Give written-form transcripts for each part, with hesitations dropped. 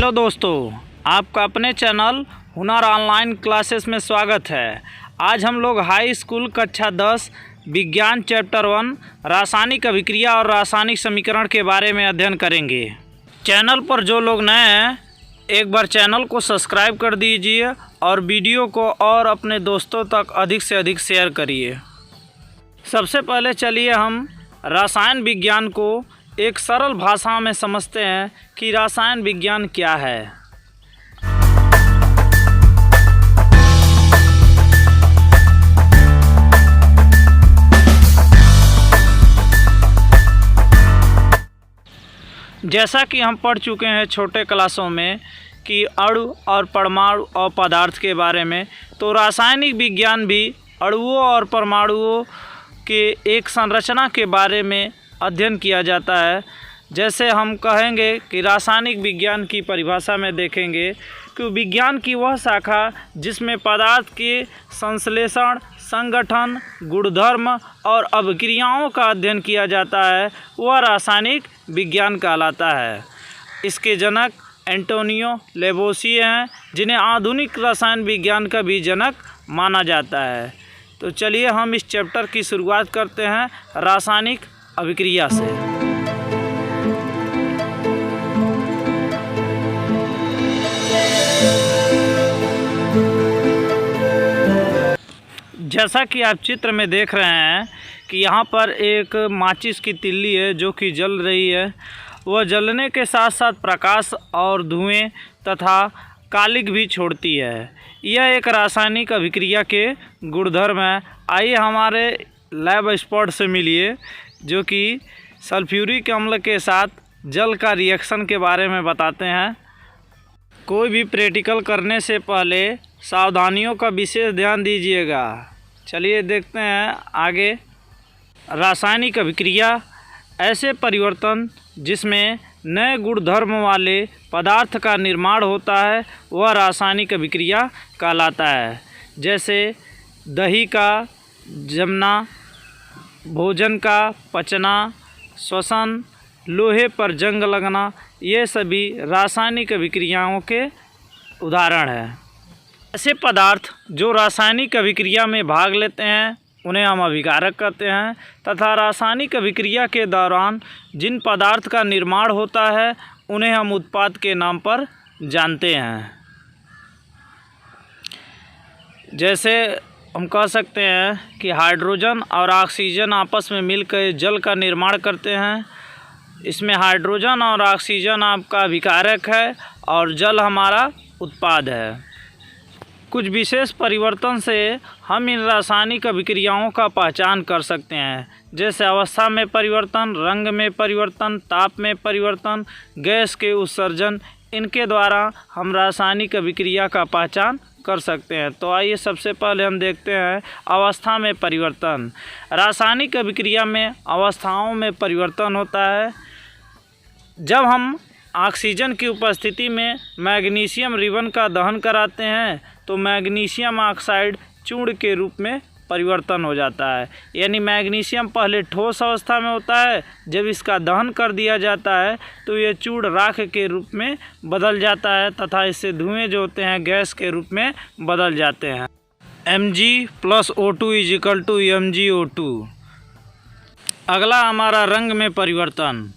Hello दोस्तों, आपका अपने चैनल हुनर ऑनलाइन क्लासेस में स्वागत है। आज हम लोग हाई स्कूल कक्षा 10 विज्ञान चैप्टर 1 रासायनिक अभिक्रिया और रासायनिक समीकरण के बारे में अध्ययन करेंगे। चैनल पर जो लोग नए हैं एक बार चैनल को सब्सक्राइब कर दीजिए और वीडियो को और अपने दोस्तों तक अधिक से अधिक शेयर करिए। सबसे पहले चलिए हम रसायन विज्ञान को एक सरल भाषा में समझते हैं कि रसायन विज्ञान क्या है। जैसा कि हम पढ़ चुके हैं छोटे क्लासों में कि अणु और परमाणु और पदार्थ के बारे में, तो रासायनिक विज्ञान भी अणुओं और परमाणुओं के एक संरचना के बारे में अध्ययन किया जाता है। जैसे हम कहेंगे कि रासायनिक विज्ञान की परिभाषा में देखेंगे कि विज्ञान की वह शाखा जिसमें पदार्थ के संश्लेषण, संगठन, गुणधर्म और अभिक्रियाओं का अध्ययन किया जाता है, वह रासायनिक विज्ञान कहलाता है। इसके जनक एंटोनियो लेवोसिए हैं, जिन्हें आधुनिक रसायन विज्ञान का भी जनक माना जाता है। तो चलिए हम इस चैप्टर की शुरुआत करते हैं रासायनिक अभिक्रिया से। जैसा कि आप चित्र में देख रहे हैं कि यहाँ पर एक माचिस की तिल्ली है जो कि जल रही है। वह जलने के साथ साथ प्रकाश और धुएं तथा कालिक भी छोड़ती है। यह एक रासायनिक अभिक्रिया के गुणधर्म है। आइए हमारे लैब स्पॉट से मिलिए जो कि सल्फ्यूरिक अम्ल के साथ जल का रिएक्शन के बारे में बताते हैं। कोई भी प्रैक्टिकल करने से पहले सावधानियों का विशेष ध्यान दीजिएगा। चलिए देखते हैं आगे। रासायनिक अभिक्रिया ऐसे परिवर्तन जिसमें नए गुणधर्म वाले पदार्थ का निर्माण होता है, वह रासायनिक अभिक्रिया कहलाता है। जैसे दही का जमना, भोजन का पचना, श्वसन, लोहे पर जंग लगना, ये सभी रासायनिक अभिक्रियाओं के उदाहरण हैं। ऐसे पदार्थ जो रासायनिक अभिक्रिया में भाग लेते हैं उन्हें हम अभिकारक कहते हैं, तथा रासायनिक अभिक्रिया के दौरान जिन पदार्थ का निर्माण होता है उन्हें हम उत्पाद के नाम पर जानते हैं। जैसे हम कह सकते हैं कि हाइड्रोजन और ऑक्सीजन आपस में मिलकर जल का निर्माण करते हैं। इसमें हाइड्रोजन और ऑक्सीजन आपका अभिकारक है और जल हमारा उत्पाद है। कुछ विशेष परिवर्तन से हम इन रासायनिक अभिक्रियाओं का पहचान कर सकते हैं। जैसे अवस्था में परिवर्तन, रंग में परिवर्तन, ताप में परिवर्तन, गैस के उत्सर्जन, इनके द्वारा हम रासायनिक अभिक्रिया का पहचान कर सकते हैं। तो आइए सबसे पहले हम देखते हैं अवस्था में परिवर्तन। रासायनिक अभिक्रिया में अवस्थाओं में परिवर्तन होता है। जब हम ऑक्सीजन की उपस्थिति में मैग्नीशियम रिबन का दहन कराते हैं तो मैग्नीशियम ऑक्साइड चूर्ण के रूप में परिवर्तन हो जाता है। यानी मैग्नीशियम पहले ठोस अवस्था में होता है, जब इसका दहन कर दिया जाता है तो ये चूर्ण राख के रूप में बदल जाता है तथा इससे धुएं जो होते हैं गैस के रूप में बदल जाते हैं। Mg+O2 = MgO2। अगला हमारा रंग में परिवर्तन।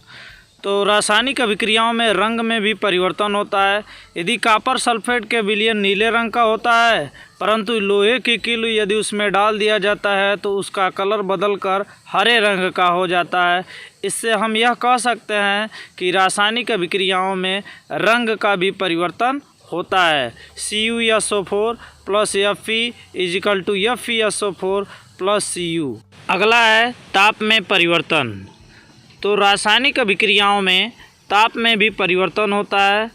तो रासायनिक अभिक्रियाओं में रंग में भी परिवर्तन होता है। यदि कॉपर सल्फेट के विलयन नीले रंग का होता है, परंतु लोहे की कील यदि उसमें डाल दिया जाता है तो उसका कलर बदलकर हरे रंग का हो जाता है। इससे हम यह कह सकते हैं कि रासायनिक अभिक्रियाओं में रंग का भी परिवर्तन होता है। CuSO4 + Fe = FeSO4 + Cu। अगला है ताप में परिवर्तन। तो रासायनिक अभिक्रियाओं में ताप में भी परिवर्तन होता है।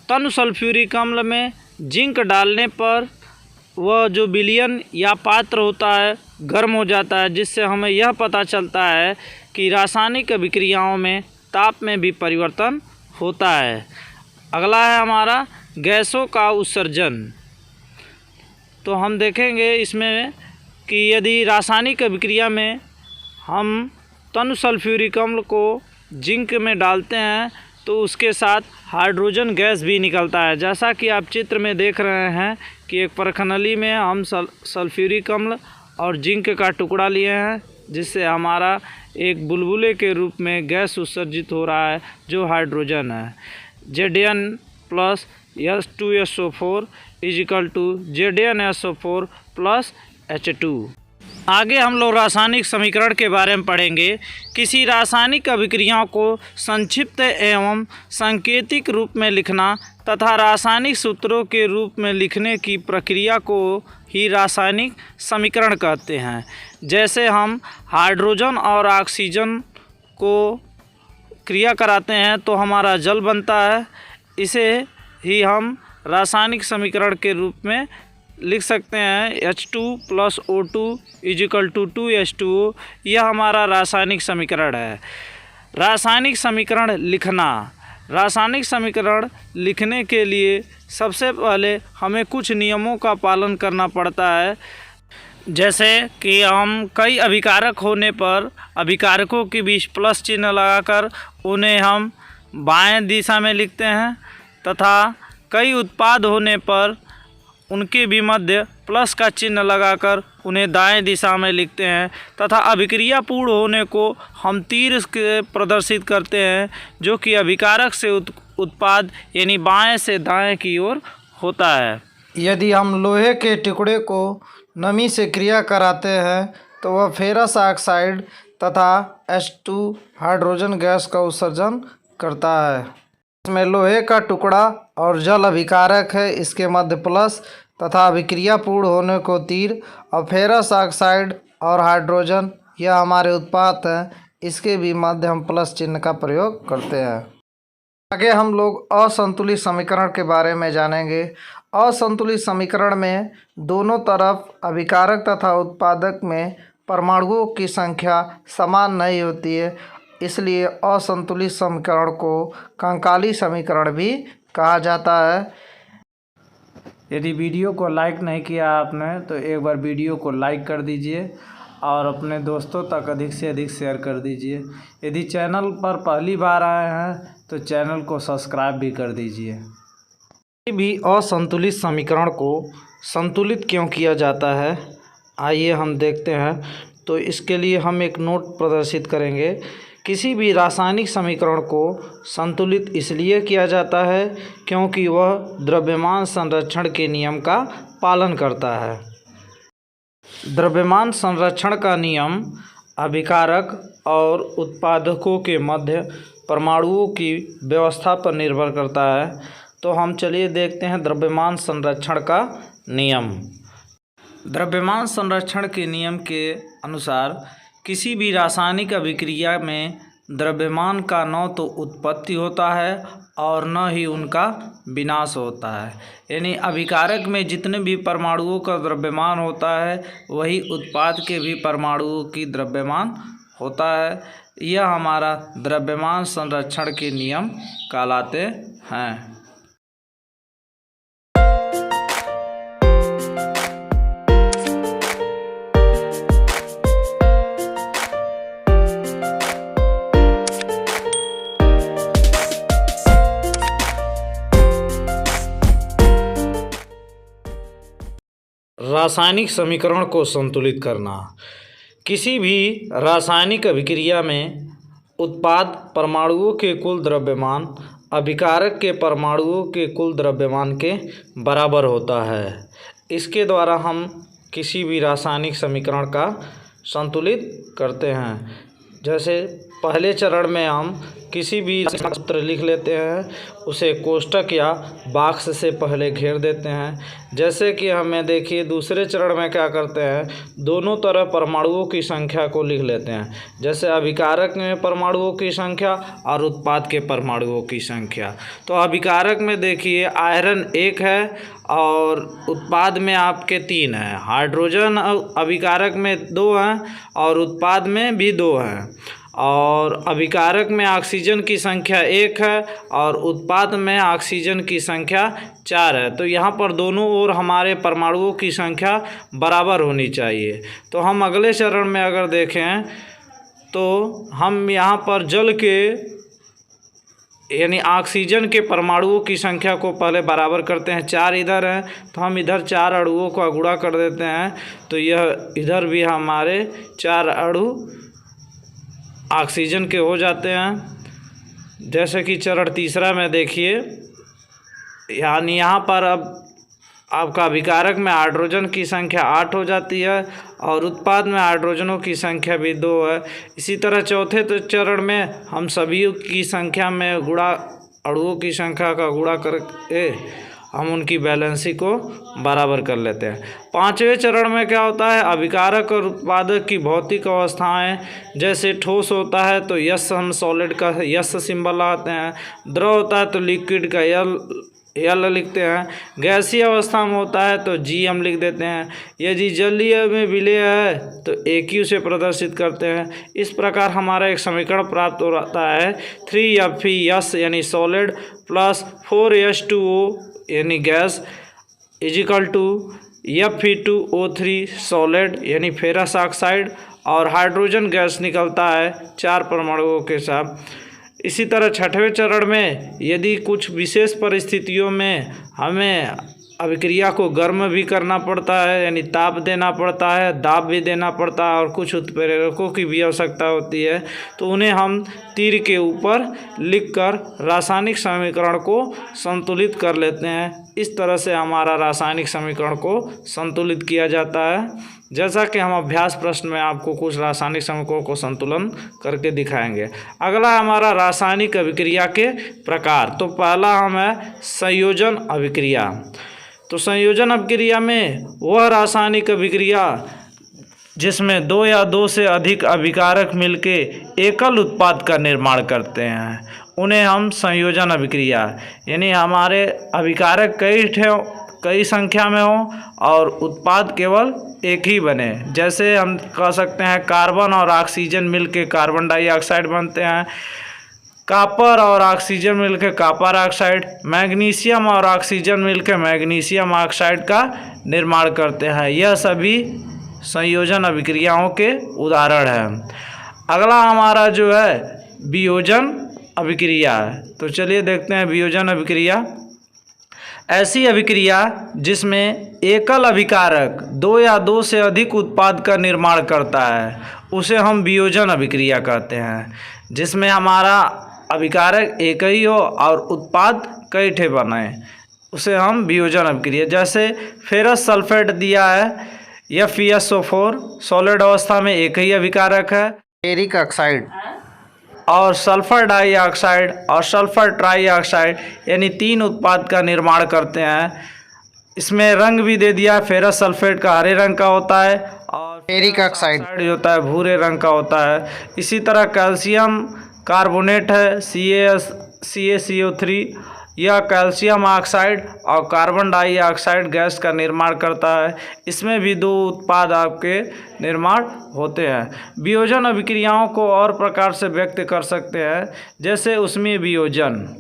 तनु सल्फ्यूरिक अम्ल में जिंक डालने पर वह जो विलयन या पात्र होता है गर्म हो जाता है, जिससे हमें यह पता चलता है कि रासायनिक अभिक्रियाओं में ताप में भी परिवर्तन होता है। अगला है हमारा गैसों का उत्सर्जन। तो हम देखेंगे इसमें कि यदि रासायनिक अभिक्रिया में हम तनु सल्फ्यूरिक अम्ल को जिंक में डालते हैं तो उसके साथ हाइड्रोजन गैस भी निकलता है। जैसा कि आप चित्र में देख रहे हैं कि एक परखनली में हम सल्फ्यूरिक अम्ल और जिंक का टुकड़ा लिए हैं, जिससे हमारा एक बुलबुले के रूप में गैस उत्सर्जित हो रहा है जो हाइड्रोजन है। Zn plus H2SO4 equal to ZnSO4 plus H2। आगे हम लोग रासायनिक समीकरण के बारे में पढ़ेंगे। किसी रासायनिक अभिक्रियाओं को संक्षिप्त एवं सांकेतिक रूप में लिखना तथा रासायनिक सूत्रों के रूप में लिखने की प्रक्रिया को ही रासायनिक समीकरण कहते हैं। जैसे हम हाइड्रोजन और ऑक्सीजन को क्रिया कराते हैं तो हमारा जल बनता है, इसे ही हम रासायनिक समीकरण के रूप में लिख सकते हैं। H2 plus O2 is equal to 2H2O, यह हमारा रासायनिक समीकरण है। रासायनिक समीकरण लिखना। रासायनिक समीकरण लिखने के लिए सबसे पहले हमें कुछ नियमों का पालन करना पड़ता है। जैसे कि हम कई अभिकारक होने पर अभिकारकों के बीच प्लस चिन्ह लगाकर उन्हें हम बाएं दिशा में लिखते हैं, तथा कई उत्पाद होने पर उनके भी मध्य प्लस का चिन्ह लगाकर उन्हें दाएं दिशा में लिखते हैं, तथा अभिक्रिया पूर्ण होने को हम तीर के प्रदर्शित करते हैं, जो कि अभिकारक से उत्पाद यानी बाएं से दाएं की ओर होता है। यदि हम लोहे के टुकड़े को नमी से क्रिया कराते हैं तो वह फेरस ऑक्साइड तथा H2 हाइड्रोजन गैस का उत्सर्जन करता है। इसमें लोहे का टुकड़ा और जल अभिकारक है, इसके मध्य प्लस तथा अभिक्रिया पूर्ण होने को तीर, और फेरस ऑक्साइड और हाइड्रोजन यह हमारे उत्पाद हैं, इसके भी मध्य हम प्लस चिन्ह का प्रयोग करते हैं। आगे हम लोग असंतुलित समीकरण के बारे में जानेंगे। असंतुलित समीकरण में दोनों तरफ अभिकारक तथा उत्पादक में परमाणुओं की संख्या समान नहीं होती है, इसलिए असंतुलित समीकरण को कंकाली समीकरण भी कहा जाता है। यदि वीडियो को लाइक नहीं किया आपने तो एक बार वीडियो को लाइक कर दीजिए और अपने दोस्तों तक अधिक से अधिक शेयर कर दीजिए। यदि चैनल पर पहली बार आए हैं तो चैनल को सब्सक्राइब भी कर दीजिए। किसी भी असंतुलित समीकरण को संतुलित क्यों किया जाता है, आइए हम देखते हैं। तो इसके लिए हम एक नोट प्रदर्शित करेंगे। किसी भी रासायनिक समीकरण को संतुलित इसलिए किया जाता है क्योंकि वह द्रव्यमान संरक्षण के नियम का पालन करता है। द्रव्यमान संरक्षण का नियम अभिकारक और उत्पादकों के मध्य परमाणुओं की व्यवस्था पर निर्भर करता है। तो हम चलिए देखते हैं द्रव्यमान संरक्षण का नियम। द्रव्यमान संरक्षण के नियम के अनुसार किसी भी रासायनिक अभिक्रिया में द्रव्यमान का न तो उत्पत्ति होता है और न ही उनका विनाश होता है। यानी अभिकारक में जितने भी परमाणुओं का द्रव्यमान होता है वही उत्पाद के भी परमाणुओं की द्रव्यमान होता है। यह हमारा द्रव्यमान संरक्षण के नियम कहलाते हैं। रासायनिक समीकरण को संतुलित करना। किसी भी रासायनिक अभिक्रिया में उत्पाद परमाणुओं के कुल द्रव्यमान अभिकारक के परमाणुओं के कुल द्रव्यमान के बराबर होता है। इसके द्वारा हम किसी भी रासायनिक समीकरण का संतुलित करते हैं। जैसे पहले चरण में हम किसी भी सूत्र लिख लेते हैं, उसे कोष्ठक या बॉक्स से पहले घेर देते हैं। जैसे कि हमें देखिए दूसरे चरण में क्या करते हैं, दोनों तरफ परमाणुओं की संख्या को लिख लेते हैं। जैसे अभिकारक में परमाणुओं की संख्या और उत्पाद के परमाणुओं की संख्या। तो अभिकारक में देखिए आयरन 1 है और उत्पाद में आपके 3 हैं। हाइड्रोजन अभिकारक में 2 हैं और उत्पाद में भी 2 हैं। और अभिकारक में ऑक्सीजन की संख्या 1 है और उत्पाद में ऑक्सीजन की संख्या 4 है। तो यहाँ पर दोनों ओर हमारे परमाणुओं की संख्या बराबर होनी चाहिए। तो हम अगले चरण में अगर देखें तो हम यहाँ पर जल के यानी ऑक्सीजन के परमाणुओं की संख्या को पहले बराबर करते हैं। 4 इधर हैं तो हम इधर 4 अणुओं का गुणा कर देते हैं, तो यह इधर भी हमारे 4 अणु ऑक्सीजन के हो जाते हैं। जैसे कि चरण तीसरा में देखिए, यानी यहाँ पर अब आपका अभिकारक में हाइड्रोजन की संख्या 8 हो जाती है और उत्पाद में हाइड्रोजनों की संख्या भी 2 है। इसी तरह चौथे चरण में हम सभी की संख्या में गुणा अणुओं की संख्या का गुणा करके हम उनकी बैलेंसी को बराबर कर लेते हैं। 5वें चरण में क्या होता है, अभिकारक और उत्पादक की भौतिक अवस्थाएं, जैसे ठोस होता है तो यस हम सॉलिड का यस सिंबल लगाते हैं, द्रव होता है तो लिक्विड का यल लिखते हैं, गैसीय अवस्था में होता है तो जी हम लिख देते हैं, यदि जलीय में विलय है तो AQ से प्रदर्शित करते हैं। इस प्रकार हमारा एक समीकरण प्राप्त होता है 3FeS यानी सॉलिड प्लस 4H2O यानी gas equal to Fe2O3 solid यानी फेरस ऑक्साइड, और हाइड्रोजन गैस निकलता है 4 परमाणुओं के साथ। इसी तरह 6वें चरण में यदि कुछ विशेष परिस्थितियों में हमें अभिक्रिया को गर्म भी करना पड़ता है, यानी ताप देना पड़ता है, दाब भी देना पड़ता है और कुछ उत्प्रेरकों की भी आवश्यकता होती है, तो उन्हें हम तीर के ऊपर लिखकर रासायनिक समीकरण को संतुलित कर लेते हैं। इस तरह से हमारा रासायनिक समीकरण को संतुलित किया जाता है। जैसा कि हम अभ्यास प्रश्न में आपको कुछ रासायनिक समीकरणों को संतुलन करके दिखाएंगे। अगला हमारा रासायनिक अभिक्रिया के प्रकार। तो पहला हम है संयोजन अभिक्रिया। तो संयोजन अभिक्रिया में वह रासायनिक अभिक्रिया जिसमें 2 या 2 से अधिक अभिकारक मिलके एकल उत्पाद का निर्माण करते हैं, उन्हें हम संयोजन अभिक्रिया, यानी हमारे अभिकारक कई संख्या में हो और उत्पाद केवल एक ही बने। जैसे हम कह सकते हैं कार्बन और ऑक्सीजन मिलके कार्बन डाइऑक्साइड बनते हैं, कॉपर और ऑक्सीजन मिलकर कॉपर ऑक्साइड, मैग्नीशियम और ऑक्सीजन मिलकर मैग्नीशियम ऑक्साइड का निर्माण करते हैं। यह सभी संयोजन अभिक्रियाओं के उदाहरण हैं। अगला हमारा जो है वियोजन अभिक्रिया है। तो चलिए देखते हैं वियोजन अभिक्रिया। ऐसी अभिक्रिया जिसमें एकल अभिकारक 2 या 2 से अधिक उत्पाद का निर्माण करता है, उसे हम वियोजन अभिक्रिया कहते हैं। जिसमें हमारा अभिकारक एक ही हो और उत्पाद कई ठे बने, उसे हम वियोजन अभिक्रिया। जैसे फेरस सल्फेट दिया है FeSO4, सॉलिड अवस्था में एक ही अभिकारक है, फेरिक ऑक्साइड, और सल्फर डाइऑक्साइड और सल्फर ट्राइऑक्साइड यानी 3 उत्पाद का निर्माण करते हैं। इसमें रंग भी दे दिया, फेरस सल्फेट का हरे रंग का होता है और फेरिक ऑक्साइड जो होता है भूरे रंग का होता है। इसी तरह कैल्शियम कार्बोनेट है CaCO3, यह कैल्शियम ऑक्साइड और कार्बन डाइऑक्साइड गैस का निर्माण करता है। इसमें भी 2 उत्पाद आपके निर्माण होते हैं। वियोजन अभिक्रियाओं को और प्रकार से व्यक्त कर सकते हैं, जैसे ऊष्मीय वियोजन।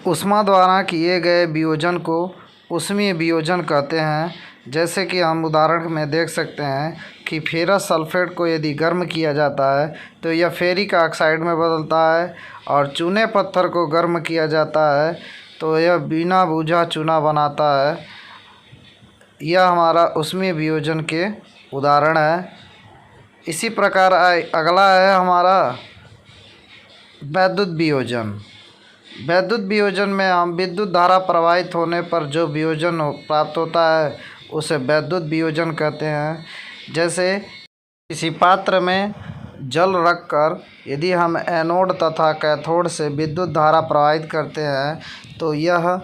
ऊष्मा द्वारा किए गए वियोजन को ऊष्मीय वियोजन कहते हैं। जैसे कि हम उदाहरण में देख सकते हैं कि फेरस सल्फेट को यदि गर्म किया जाता है तो यह फेरिक ऑक्साइड में बदलता है, और चूने पत्थर को गर्म किया जाता है तो यह बिना बुझा चूना बनाता है। यह हमारा ऊष्मीय वियोजन के उदाहरण है। इसी प्रकार अगला है हमारा वैद्युत वियोजन। वैद्युत वियोजन में हम विद्युत धारा प्रवाहित होने पर जो वियोजन प्राप्त होता है उसे वैद्युत वियोजन कहते हैं। जैसे किसी पात्र में जल रखकर यदि हम एनोड तथा कैथोड से विद्युत धारा प्रवाहित करते हैं तो यह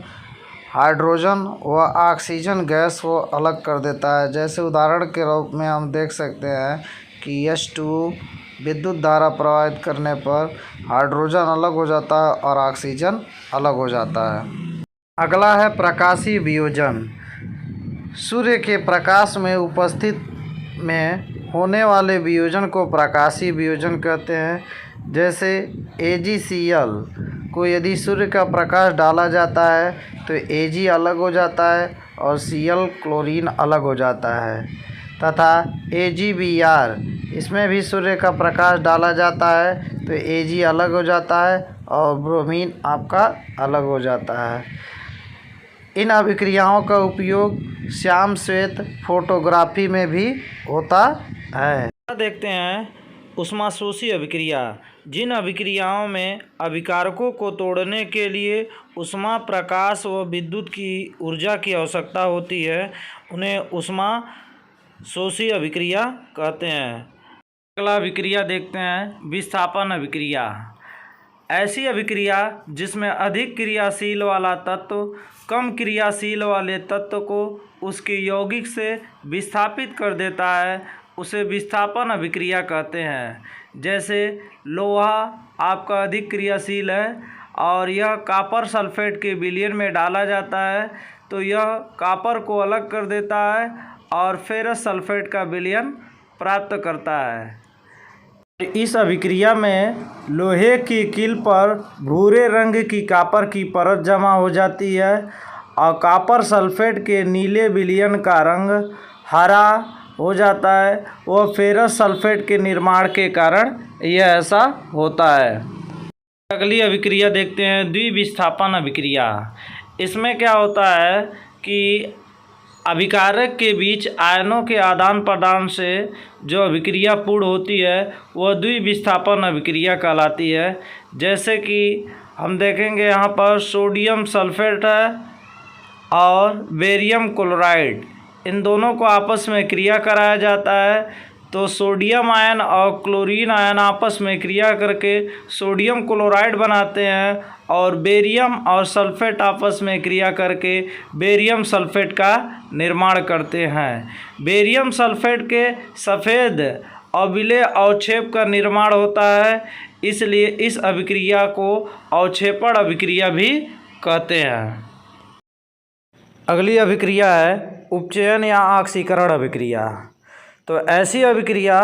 हाइड्रोजन व ऑक्सीजन गैस को अलग कर देता है। जैसे उदाहरण के रूप में हम देख सकते हैं कि H2O विद्युत धारा प्रवाहित करने पर हाइड्रोजन अलग हो जाता है और ऑक्सीजन अलग हो जाता है। अगला है प्रकाशीय वियोजन। सूर्य के प्रकाश में उपस्थित में होने वाले वियोजन को प्रकाशीय वियोजन कहते हैं। जैसे AgCl को यदि सूर्य का प्रकाश डाला जाता है तो Ag अलग हो जाता है और Cl क्लोरीन अलग हो जाता है। तथा AgBr, इसमें भी सूर्य का प्रकाश डाला जाता है तो Ag अलग हो जाता है और ब्रोमीन आपका अलग हो जाता है। इन अभिक्रियाओं का उपयोग श्याम श्वेत फोटोग्राफी में भी होता है। देखते हैं ऊष्माशोषी अभिक्रिया। जिन अभिक्रियाओं में अभिकारकों को तोड़ने के लिए ऊष्मा, प्रकाश व विद्युत की ऊर्जा की आवश्यकता होती है उन्हें ऊष्माशोषी अभिक्रिया कहते हैं। अगला अभिक्रिया देखते हैं विस्थापन अभिक्रिया। ऐसी अभिक्रिया जिसमें अधिक क्रियाशील वाला तत्व कम क्रियाशील वाले तत्व को उसके यौगिक से विस्थापित कर देता है उसे विस्थापन अभिक्रिया कहते हैं। जैसे लोहा आपका अधिक क्रियाशील है और यह कॉपर सल्फेट के विलयन में डाला जाता है तो यह कॉपर को अलग कर देता है और फेरस सल्फेट का विलयन प्राप्त करता है। इस अभिक्रिया में लोहे की कील पर भूरे रंग की कॉपर की परत जमा हो जाती है और कॉपर सल्फेट के नीले विलयन का रंग हरा हो जाता है। वह फेरस सल्फेट के निर्माण के कारण यह ऐसा होता है। अगली अभिक्रिया देखते हैं द्विविस्थापन अभिक्रिया। इसमें क्या होता है कि अभिकारक के बीच आयनों के आदान प्रदान से जो अभिक्रिया पूर्ण होती है वह द्विविस्थापन अभिक्रिया कहलाती है। जैसे कि हम देखेंगे यहाँ पर सोडियम सल्फेट है और बेरियम क्लोराइड, इन दोनों को आपस में क्रिया कराया जाता है तो सोडियम आयन और क्लोरीन आयन आपस में क्रिया करके सोडियम क्लोराइड बनाते हैं और बेरियम और सल्फेट आपस में क्रिया करके बेरियम सल्फेट का निर्माण करते हैं। बेरियम सल्फेट के सफ़ेद अविलेय अवक्षेप का निर्माण होता है, इसलिए इस अभिक्रिया को अवक्षेपण अभिक्रिया भी कहते हैं। अगली अभिक्रिया है उपचयन या ऑक्सीकरण अभिक्रिया। तो ऐसी अभिक्रिया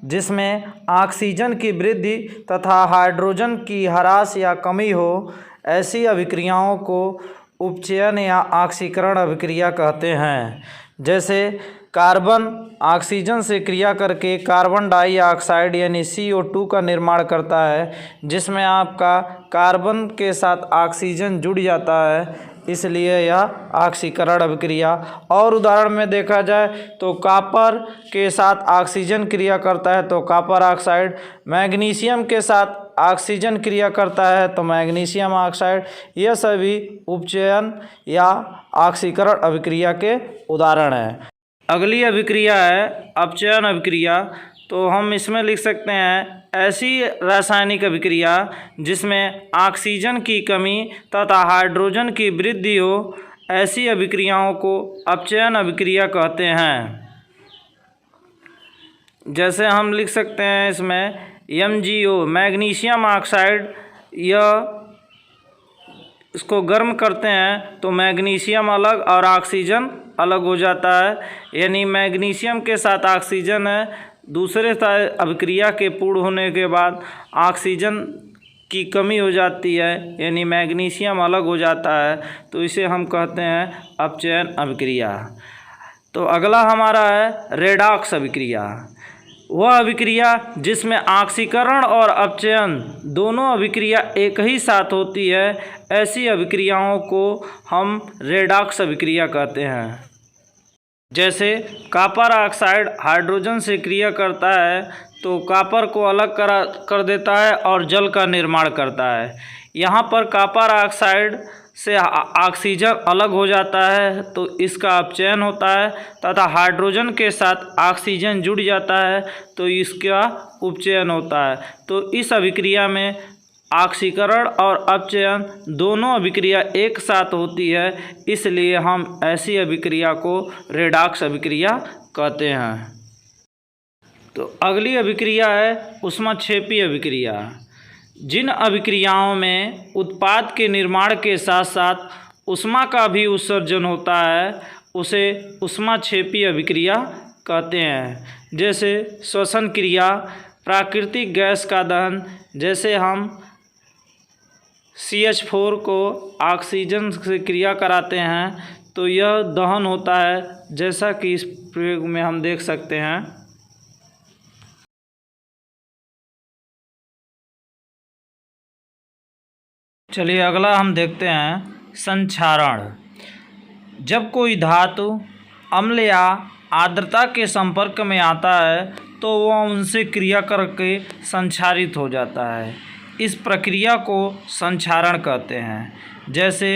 जिसमें ऑक्सीजन की वृद्धि तथा हाइड्रोजन की ह्रास या कमी हो, ऐसी अभिक्रियाओं को उपचयन या ऑक्सीकरण अभिक्रिया कहते हैं। जैसे कार्बन ऑक्सीजन से क्रिया करके कार्बन डाइऑक्साइड यानी CO2 का निर्माण करता है, जिसमें आपका कार्बन के साथ ऑक्सीजन जुड़ जाता है, इसलिए यह ऑक्सीकरण अभिक्रिया। और उदाहरण में देखा जाए तो कॉपर के साथ ऑक्सीजन क्रिया करता है तो कॉपर ऑक्साइड, मैग्नीशियम के साथ ऑक्सीजन क्रिया करता है तो मैग्नीशियम ऑक्साइड, यह सभी उपचयन या ऑक्सीकरण अभिक्रिया के उदाहरण हैं। अगली अभिक्रिया है अपचयन अभिक्रिया। तो हम इसमें लिख सकते हैं ऐसी रासायनिक अभिक्रिया जिसमें ऑक्सीजन की कमी तथा हाइड्रोजन की वृद्धि हो, ऐसी अभिक्रियाओं को अपचयन अभिक्रिया कहते हैं। जैसे हम लिख सकते हैं इसमें MgO मैग्नीशियम ऑक्साइड, यह इसको गर्म करते हैं तो मैग्नीशियम अलग और ऑक्सीजन अलग हो जाता है, यानी मैग्नीशियम के साथ ऑक्सीजन है, दूसरे अभिक्रिया के पूर्ण होने के बाद ऑक्सीजन की कमी हो जाती है यानी मैग्नीशियम अलग हो जाता है, तो इसे हम कहते हैं अपचयन अभिक्रिया। तो अगला हमारा है रेडॉक्स अभिक्रिया। वह अभिक्रिया जिसमें ऑक्सीकरण और अपचयन दोनों अभिक्रिया एक ही साथ होती है, ऐसी अभिक्रियाओं को हम रेडॉक्स अभिक्रिया कहते हैं। जैसे कॉपर ऑक्साइड हाइड्रोजन से क्रिया करता है तो कॉपर को अलग कर देता है और जल का निर्माण करता है। यहाँ पर कॉपर ऑक्साइड से ऑक्सीजन अलग हो जाता है तो इसका अपचयन होता है तथा हाइड्रोजन के साथ ऑक्सीजन जुड़ जाता है तो इसका उपचयन होता है। तो इस अभिक्रिया में ऑक्सीकरण और अपचयन दोनों अभिक्रिया एक साथ होती है, इसलिए हम ऐसी अभिक्रिया को रेडॉक्स अभिक्रिया कहते हैं। तो अगली अभिक्रिया है ऊष्माक्षेपी अभिक्रिया। जिन अभिक्रियाओं में उत्पाद के निर्माण के साथ साथ ऊष्मा का भी उत्सर्जन होता है उसे ऊष्माक्षेपी अभिक्रिया कहते हैं। जैसे श्वसन क्रिया, प्राकृतिक गैस का दहन, जैसे हम CH4 को ऑक्सीजन से क्रिया कराते हैं तो यह दहन होता है, जैसा कि इस प्रयोग में हम देख सकते हैं। चलिए अगला हम देखते हैं संक्षारण। जब कोई धातु अम्ल या आर्द्रता के संपर्क में आता है तो वह उनसे क्रिया करके संक्षारित हो जाता है। इस प्रक्रिया को संक्षारण कहते हैं। जैसे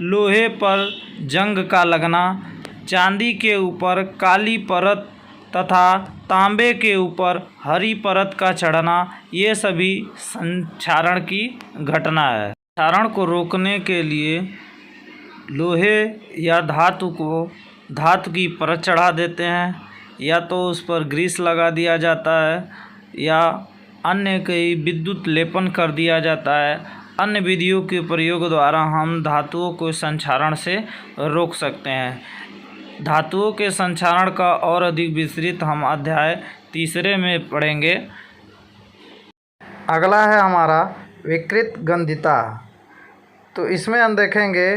लोहे पर जंग का लगना, चांदी के ऊपर काली परत तथा तांबे के ऊपर हरी परत का चढ़ना, ये सभी संक्षारण की घटना है। संक्षारण को रोकने के लिए लोहे या धातु की परत चढ़ा देते हैं, या तो उस पर ग्रीस लगा दिया जाता है, या अन्य कई विद्युत लेपन कर दिया जाता है। अन्य विधियों के प्रयोग द्वारा हम धातुओं को संक्षारण से रोक सकते हैं। धातुओं के संक्षारण का और अधिक विस्तृत हम अध्याय 3 में पढ़ेंगे। अगला है हमारा विकृत गंधिता। तो इसमें हम देखेंगे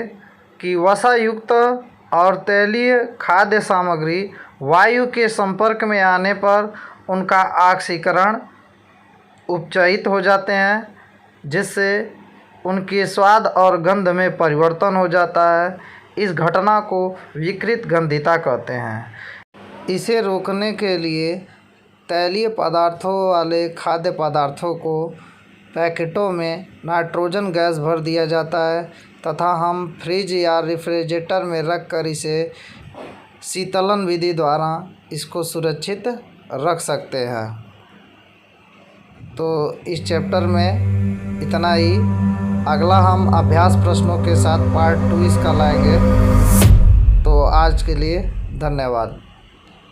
कि वसा युक्त और तैलीय खाद्य सामग्री वायु के संपर्क में आने पर उनका ऑक्सीकरण उपचयित हो जाते हैं, जिससे उनके स्वाद और गंध में परिवर्तन हो जाता है। इस घटना को विकृत गंधिता कहते हैं। इसे रोकने के लिए तैलीय पदार्थों वाले खाद्य पदार्थों को पैकेटों में नाइट्रोजन गैस भर दिया जाता है तथा हम फ्रिज या रेफ्रिजरेटर में रखकर इसे शीतलन विधि द्वारा इसको सुरक्षित रख सकते हैं। तो इस चैप्टर में इतना ही। अगला हम अभ्यास प्रश्नों के साथ पार्ट 2 इसका लाएंगे। तो आज के लिए धन्यवाद।